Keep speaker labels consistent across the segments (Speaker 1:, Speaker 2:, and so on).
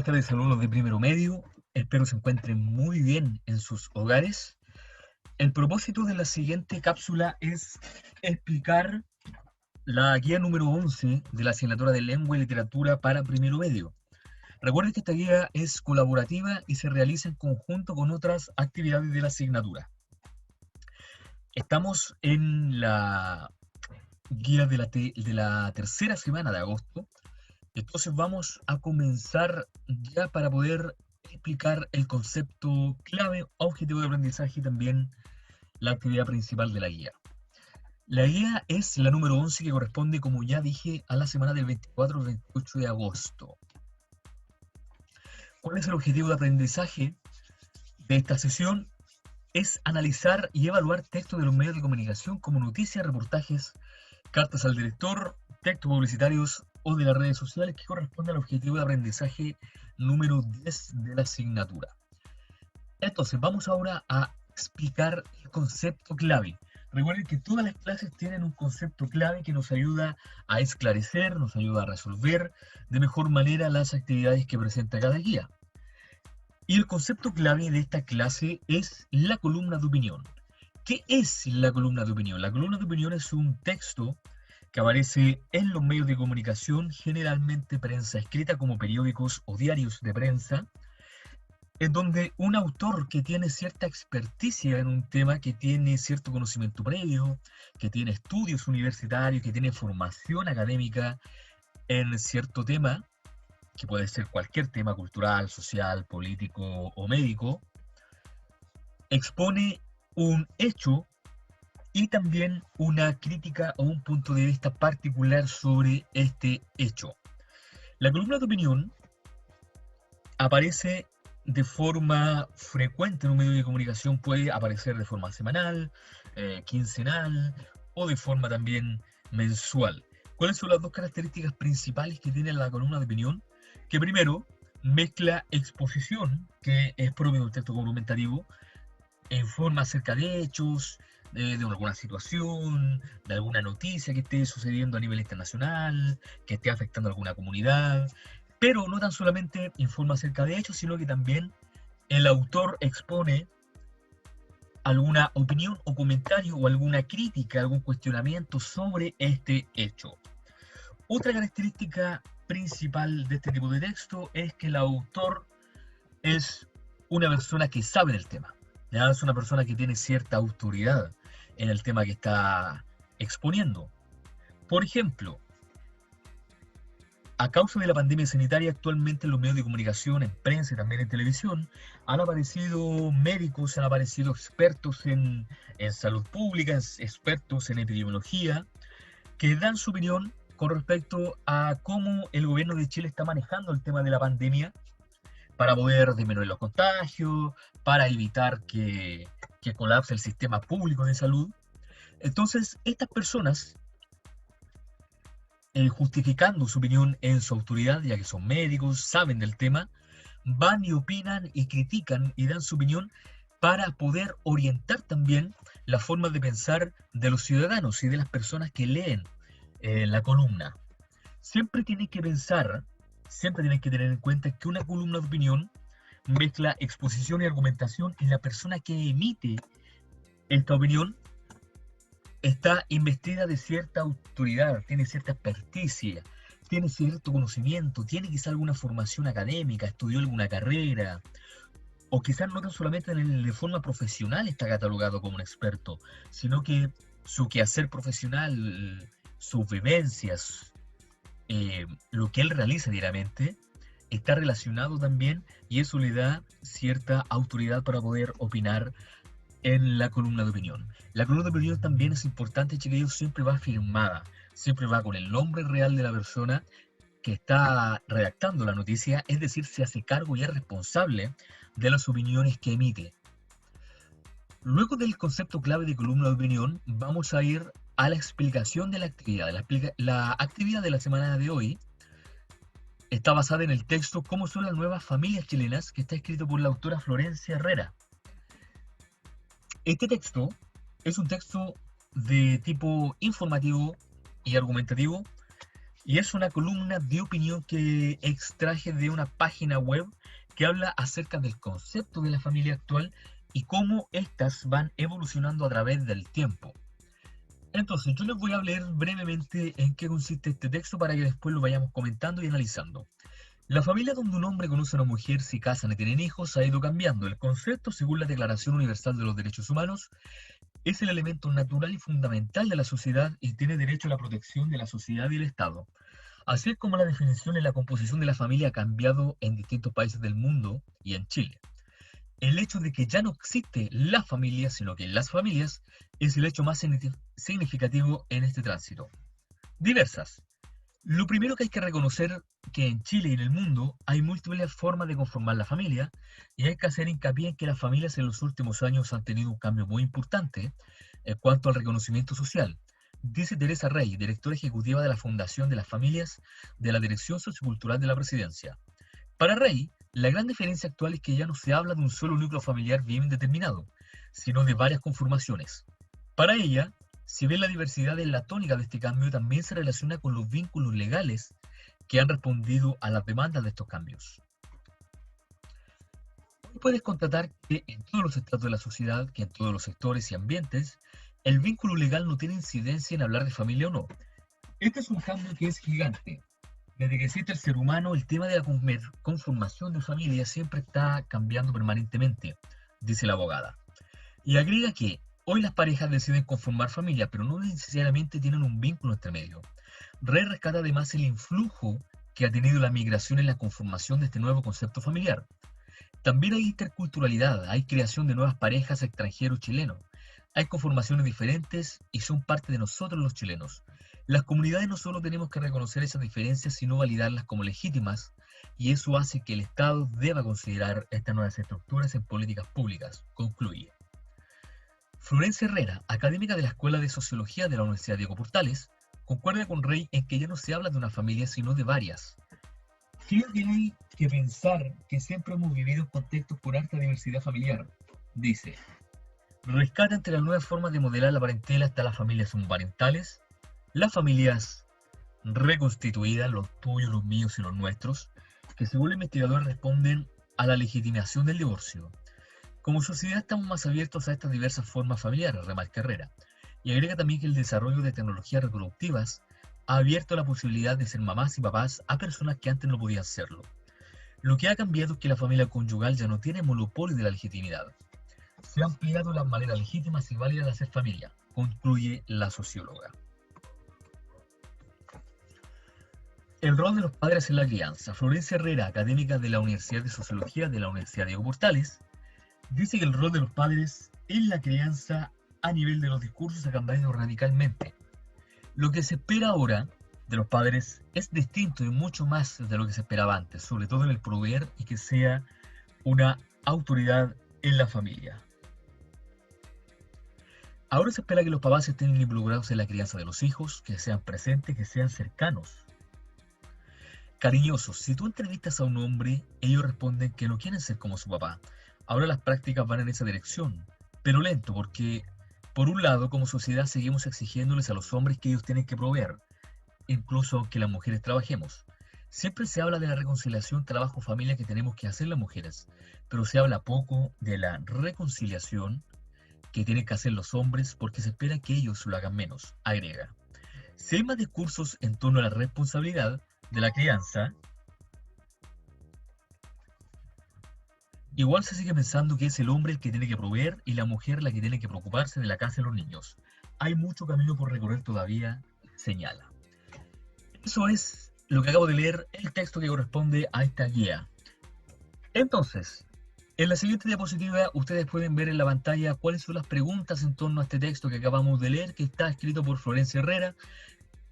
Speaker 1: Buenas tardes, alumnos de primero medio. Espero se encuentren muy bien en sus hogares. El propósito de la siguiente cápsula es explicar la guía número 11 de la asignatura de Lengua y Literatura para primero medio. Recuerden que esta guía es colaborativa y se realiza en conjunto con otras actividades de la asignatura. Estamos en la guía de la tercera semana de agosto. Entonces vamos a comenzar ya para poder explicar el concepto clave, objetivo de aprendizaje y también la actividad principal de la guía. La guía es la número 11 que corresponde, como ya dije, a la semana del 24 al 28 de agosto. ¿Cuál es el objetivo de aprendizaje de esta sesión? Es analizar y evaluar textos de los medios de comunicación como noticias, reportajes, cartas al director, textos publicitarios o de las redes sociales, que corresponde al objetivo de aprendizaje número 10 de la asignatura. Entonces, vamos ahora a explicar el concepto clave. Recuerden que todas las clases tienen un concepto clave que nos ayuda a esclarecer, nos ayuda a resolver de mejor manera las actividades que presenta cada guía. Y el concepto clave de esta clase es la columna de opinión. ¿Qué es la columna de opinión? La columna de opinión es un texto que aparece en los medios de comunicación, generalmente prensa escrita como periódicos o diarios de prensa, en donde un autor que tiene cierta experticia en un tema, que tiene cierto conocimiento previo, que tiene estudios universitarios, que tiene formación académica en cierto tema, que puede ser cualquier tema cultural, social, político o médico, expone un hecho y también una crítica o un punto de vista particular sobre este hecho. La columna de opinión aparece de forma frecuente en un medio de comunicación, puede aparecer de forma semanal, quincenal o de forma también mensual. ¿Cuáles son las dos características principales que tiene la columna de opinión? Que primero, mezcla exposición, que es propio de un texto argumentativo, informa acerca de hechos, de alguna situación, de alguna noticia que esté sucediendo a nivel internacional, que esté afectando a alguna comunidad, pero no tan solamente informa acerca de hechos, sino que también el autor expone alguna opinión o comentario o alguna crítica, algún cuestionamiento sobre este hecho. Otra característica principal de este tipo de texto es que el autor es una persona que sabe del tema. ¿Ya? Es una persona que tiene cierta autoridad en el tema que está exponiendo. Por ejemplo, a causa de la pandemia sanitaria, actualmente en los medios de comunicación, en prensa y también en televisión, han aparecido médicos, han aparecido expertos en salud pública, expertos en epidemiología, que dan su opinión con respecto a cómo el gobierno de Chile está manejando el tema de la pandemia para poder disminuir los contagios, para evitar que colapse el sistema público de salud. Entonces, estas personas, justificando su opinión en su autoridad, ya que son médicos, saben del tema, van y opinan y critican y dan su opinión para poder orientar también la forma de pensar de los ciudadanos y de las personas que leen la columna. Siempre tienen que pensar, siempre tienen que tener en cuenta que una columna de opinión mezcla exposición y argumentación, y la persona que emite esta opinión está investida de cierta autoridad, tiene cierta experticia, tiene cierto conocimiento, tiene quizá alguna formación académica, estudió alguna carrera, o quizás no tan solamente de forma profesional está catalogado como un experto, sino que su quehacer profesional, sus vivencias, lo que él realiza diariamente, está relacionado también, y eso le da cierta autoridad para poder opinar en la columna de opinión. La columna de opinión también es importante, chiquillos, siempre va firmada, siempre va con el nombre real de la persona que está redactando la noticia, es decir, se hace cargo y es responsable de las opiniones que emite. Luego del concepto clave de columna de opinión, vamos a ir a la explicación de la actividad. La actividad de la semana de hoy está basada en el texto "Cómo son las nuevas familias chilenas", que está escrito por la autora Florencia Herrera. Este texto es un texto de tipo informativo y argumentativo, Y es una columna de opinión que extraje de una página web que habla acerca del concepto de la familia actual y cómo éstas van evolucionando a través del tiempo. Entonces, yo les voy a leer brevemente en qué consiste este texto para que después lo vayamos comentando y analizando. La familia donde un hombre conoce a una mujer, se casan y tienen hijos ha ido cambiando. El concepto, según la Declaración Universal de los Derechos Humanos, es el elemento natural y fundamental de la sociedad y tiene derecho a la protección de la sociedad y el Estado. Así es como la definición y la composición de la familia ha cambiado en distintos países del mundo y en Chile. El hecho de que ya no existe la familia, sino que las familias, es el hecho más significativo en este tránsito. Diversas. Lo primero que hay que reconocer que en Chile y en el mundo hay múltiples formas de conformar la familia y hay que hacer hincapié en que las familias en los últimos años han tenido un cambio muy importante en cuanto al reconocimiento social. Dice Teresa Rey, directora ejecutiva de la Fundación de las Familias de la Dirección Sociocultural de la Presidencia. Para Rey, la gran diferencia actual es que ya no se habla de un solo núcleo familiar bien determinado, sino de varias conformaciones. Para ella, si bien la diversidad es la tónica de este cambio, también se relaciona con los vínculos legales que han respondido a las demandas de estos cambios. Hoy puedes constatar que en todos los estratos de la sociedad, que en todos los sectores y ambientes, el vínculo legal no tiene incidencia en hablar de familia o no. Este es un cambio que es gigante. Desde que existe el ser humano, el tema de la conformación de familia siempre está cambiando permanentemente, dice la abogada. Y agrega que hoy las parejas deciden conformar familia, pero no necesariamente tienen un vínculo entre medio. Rey rescata además el influjo que ha tenido la migración en la conformación de este nuevo concepto familiar. También hay interculturalidad, hay creación de nuevas parejas extranjeros-chilenos. Hay conformaciones diferentes y son parte de nosotros los chilenos. Las comunidades no solo tenemos que reconocer esas diferencias, sino validarlas como legítimas, y eso hace que el Estado deba considerar estas nuevas estructuras en políticas públicas, concluye. Florencia Herrera, académica de la Escuela de Sociología de la Universidad Diego Portales, concuerda con Rey en que ya no se habla de una familia, sino de varias. Creo que hay que pensar que siempre hemos vivido en contextos con alta diversidad familiar, dice. Rescata entre las nuevas formas de modelar la parentela hasta las familias homoparentales, las familias reconstituidas, los tuyos, los míos y los nuestros, que según el investigador responden a la legitimación del divorcio. Como sociedad estamos más abiertos a estas diversas formas familiares, remarca Herrera, y agrega también que el desarrollo de tecnologías reproductivas ha abierto la posibilidad de ser mamás y papás a personas que antes no podían serlo. Lo que ha cambiado es que la familia conyugal ya no tiene monopolio de la legitimidad. Se han ampliado las maneras legítimas y válidas de hacer familia, concluye la socióloga. El rol de los padres en la crianza. Florencia Herrera, académica de la Universidad de Sociología de la Universidad Diego Portales, dice que el rol de los padres en la crianza a nivel de los discursos ha cambiado radicalmente. Lo que se espera ahora de los padres es distinto y mucho más de lo que se esperaba antes, sobre todo en el proveer y que sea una autoridad en la familia. Ahora se espera que los papás estén involucrados en la crianza de los hijos, que sean presentes, que sean cercanos, cariñosos. Si tú entrevistas a un hombre, ellos responden que no quieren ser como su papá. Ahora las prácticas van en esa dirección, pero lento, porque por un lado, como sociedad, seguimos exigiéndoles a los hombres que ellos tienen que proveer, incluso aunque las mujeres trabajemos. Siempre se habla de la reconciliación trabajo-familia que tenemos que hacer las mujeres, pero se habla poco de la reconciliación que tienen que hacer los hombres porque se espera que ellos lo hagan menos, agrega. Si hay más discursos en torno a la responsabilidad de la crianza, igual se sigue pensando que es el hombre el que tiene que proveer y la mujer la que tiene que preocuparse de la casa y los niños. Hay mucho camino por recorrer todavía, señala. Eso es lo que acabo de leer, el texto que corresponde a esta guía. Entonces, en la siguiente diapositiva ustedes pueden ver en la pantalla cuáles son las preguntas en torno a este texto que acabamos de leer, que está escrito por Florencia Herrera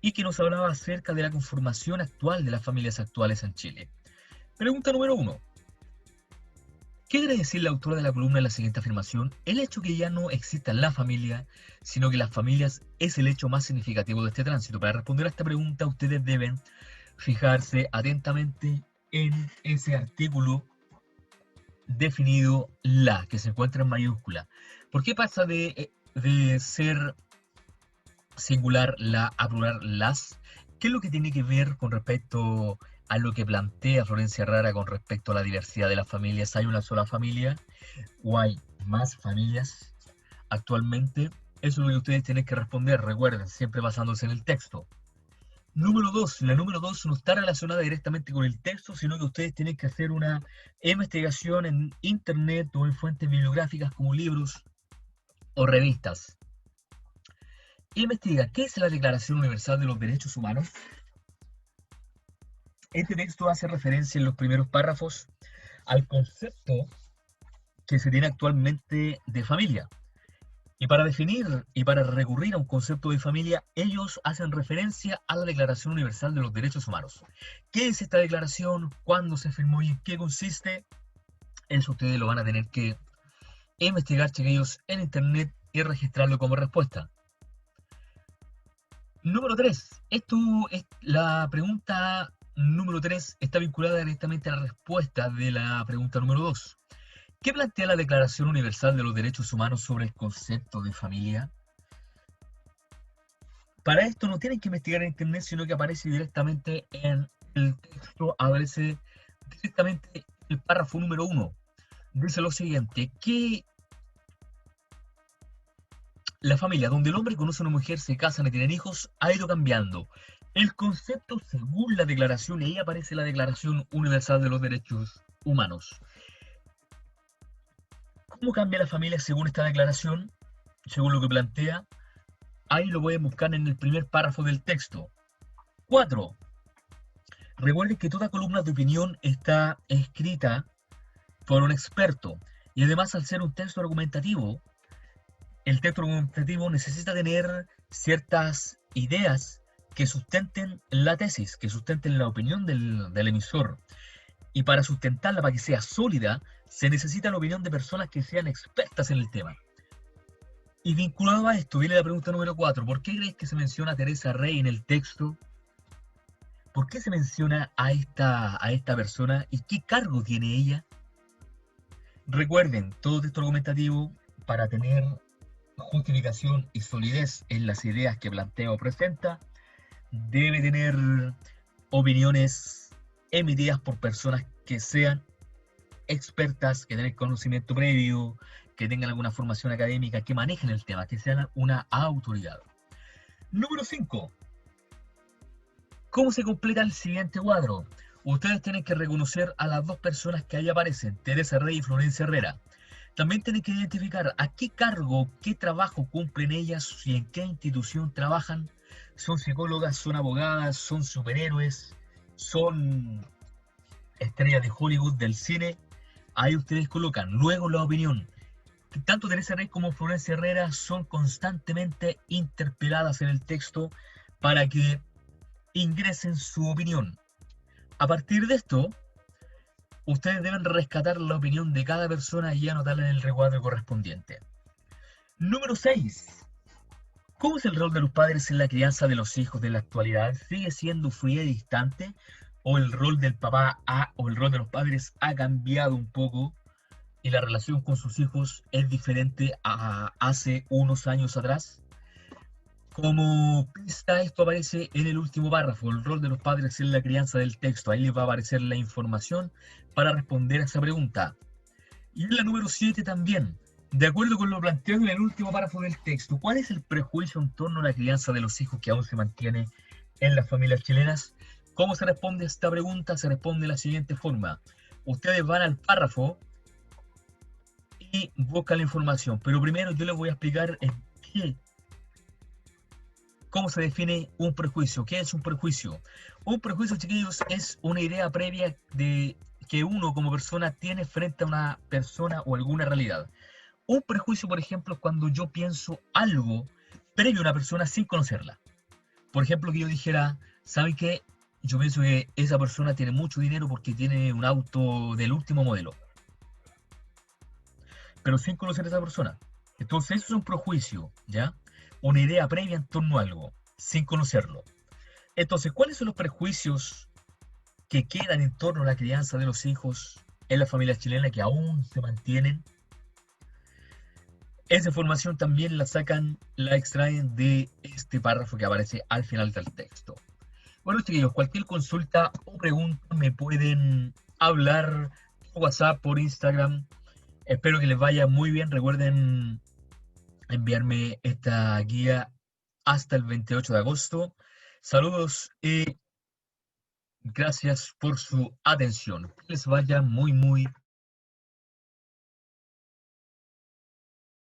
Speaker 1: y que nos hablaba acerca de la conformación actual de las familias actuales en Chile. Pregunta número 1. ¿Qué quiere decir la autora de la columna en la siguiente afirmación? El hecho que ya no exista la familia, sino que las familias es el hecho más significativo de este tránsito. Para responder a esta pregunta, ustedes deben fijarse atentamente en ese artículo definido la, que se encuentra en mayúscula. ¿Por qué pasa de ser singular la a plural las? ¿Qué es lo que tiene que ver con respecto a lo que plantea Florencia Herrera con respecto a la diversidad de las familias? ¿Hay una sola familia o hay más familias actualmente? Eso es lo que ustedes tienen que responder, recuerden, siempre basándose en el texto. Número 2, la número 2 no está relacionada directamente con el texto, sino que ustedes tienen que hacer una investigación en internet o en fuentes bibliográficas como libros o revistas. Investiga qué es la Declaración Universal de los Derechos Humanos. Este texto hace referencia en los primeros párrafos al concepto que se tiene actualmente de familia. Y para definir y para recurrir a un concepto de familia, ellos hacen referencia a la Declaración Universal de los Derechos Humanos. ¿Qué es esta declaración? ¿Cuándo se firmó y en qué consiste? Eso ustedes lo van a tener que investigar, chiquillos, en internet y registrarlo como respuesta. Número 3. La pregunta número 3 está vinculada directamente a la respuesta de la pregunta número 2. ¿Qué plantea la Declaración Universal de los Derechos Humanos sobre el concepto de familia? Para esto no tienen que investigar en internet, sino que aparece directamente en el texto, aparece directamente el párrafo número 1. Dice lo siguiente, que la familia donde el hombre conoce a una mujer, se casan y tienen hijos, ha ido cambiando. El concepto según la declaración, y ahí aparece la Declaración Universal de los Derechos Humanos. ¿Cómo cambia la familia según esta declaración? Según lo que plantea, ahí lo pueden buscar en el primer párrafo del texto. 4. Recuerden que toda columna de opinión está escrita por un experto. Y además, al ser un texto argumentativo, el texto argumentativo necesita tener ciertas ideas que sustenten la tesis, que sustenten la opinión del emisor. Y para sustentarla, para que sea sólida, se necesita la opinión de personas que sean expertas en el tema. Y vinculado a esto, viene la pregunta número 4. ¿Por qué crees que se menciona a Teresa Rey en el texto? ¿Por qué se menciona a esta persona y qué cargo tiene ella? Recuerden, todo texto argumentativo, para tener justificación y solidez en las ideas que plantea o presenta, debe tener opiniones emitidas por personas que sean expertas, que tengan conocimiento previo, que tengan alguna formación académica, que manejen el tema, que sean una autoridad. Número 5. ¿Cómo se completa el siguiente cuadro? Ustedes tienen que reconocer a las dos personas que ahí aparecen, Teresa Rey y Florencia Herrera. También tienen que identificar a qué cargo, qué trabajo cumplen ellas y en qué institución trabajan. ¿Son psicólogas, son abogadas, son superhéroes, son estrellas de Hollywood, del cine? Ahí ustedes colocan. Luego la opinión. Tanto Teresa Rey como Florencia Herrera son constantemente interpeladas en el texto para que ingresen su opinión. A partir de esto, ustedes deben rescatar la opinión de cada persona y anotarla en el recuadro correspondiente. Número 6. ¿Cómo es el rol de los padres en la crianza de los hijos de la actualidad? ¿Sigue siendo fría y distante? ¿O el rol del papá o el rol de los padres ha cambiado un poco y la relación con sus hijos es diferente a hace unos años atrás? Como pista, esto aparece en el último párrafo, el rol de los padres en la crianza del texto. Ahí les va a aparecer la información para responder a esa pregunta. Y en la número 7 también, de acuerdo con lo planteado en el último párrafo del texto, ¿cuál es el prejuicio en torno a la crianza de los hijos que aún se mantiene en las familias chilenas? ¿Cómo se responde a esta pregunta? Se responde de la siguiente forma. Ustedes van al párrafo y buscan la información, pero primero yo les voy a explicar cómo se define un prejuicio. ¿Qué es un prejuicio? Un prejuicio, chiquillos, es una idea previa de que uno como persona tiene frente a una persona o alguna realidad. Un prejuicio, por ejemplo, es cuando yo pienso algo previo a una persona sin conocerla. Por ejemplo, que yo dijera, ¿saben qué? Yo pienso que esa persona tiene mucho dinero porque tiene un auto del último modelo, pero sin conocer a esa persona. Entonces, eso es un prejuicio, ¿ya? Una idea previa en torno a algo, sin conocerlo. Entonces, ¿cuáles son los prejuicios que quedan en torno a la crianza de los hijos en la familia chilena que aún se mantienen? Esa información también la extraen de este párrafo que aparece al final del texto. Bueno, chiquillos, cualquier consulta o pregunta me pueden hablar por WhatsApp, por Instagram. Espero que les vaya muy bien. Recuerden enviarme esta guía hasta el 28 de agosto. Saludos y gracias por su atención. Que les vaya muy, muy